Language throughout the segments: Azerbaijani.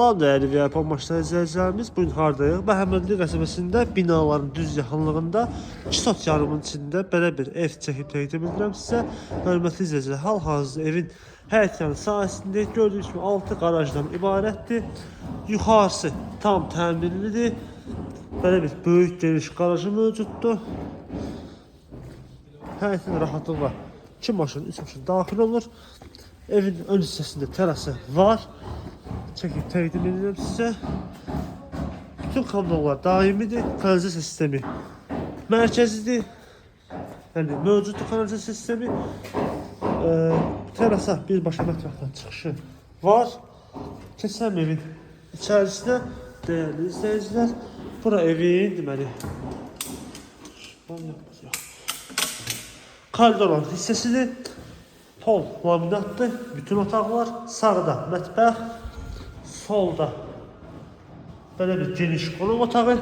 Salam değerli VIP amaçlı izləyicilərimiz, bugün hardayıq? Məhəmmədli qəsəbəsində binaların düz yaxınlığında 2 sot yarımın içində belə bir ev çəkib təqdim edirəm sizə. Hörmətli izləyicilər, hal-hazırda evin həyətyanı sahəsində gördüyünüz kimi 6 qarajdan ibarətdir. Yuxarısı tam təmirlidir. Belə bir böyük geniş qarajı mövcuddur. Həyətin rahatlıqla 2 maşın, 3 maşın daxil olur. Evin ön hissəsində terası var. Çəkib təqdim edirəm sizə. Bütün kanallar daimidir. Kanalizasiya sistemi mərkəzidir. Yəni mövcud kanalizasiya sistemi. Terasa birbaşa mətbəxdən çıxışı var. Keçsəm evin içərisinə, dəyərli izləyicilər. Bura evin deməli koridor olan hissəsidir. Pol laminatdır. Bütün otaqlar. Sağda mətbəx. Solda böyle bir geniş qonaq otağı,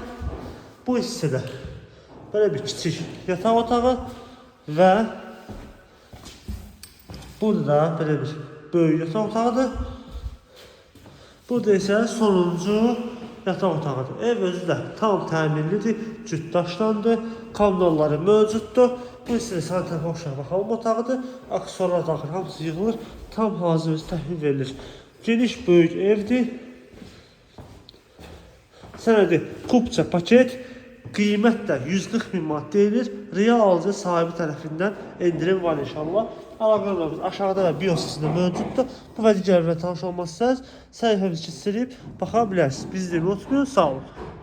bu hissədə böyle bir kiçik yataq otağı və burada böyle bir böyük yataq otağıdır. Burada isə sonuncu yataq otağıdır. Ev özü də tam təmirlidir, cütdaşlandı, kanalları mövcuddur. Bu hissədə sanitar boşluğa baxalım otağıdır. Aksesuarlar daxil hamısı yığılır, tam hazır özü təhvil verilir. Geniş böyük evdir. Sənədi kupça paket, qiymət də 140 min manat deyilir. Real alıcı sahibi tərəfindən endirim var inşallah. Əlaqələrimiz aşağıda və bio səsində mövcuddur. Bu və digər tanış olmazsanız səhifəmizi silib baxa bilərsiniz. Bizi unutmayın, sağ olun.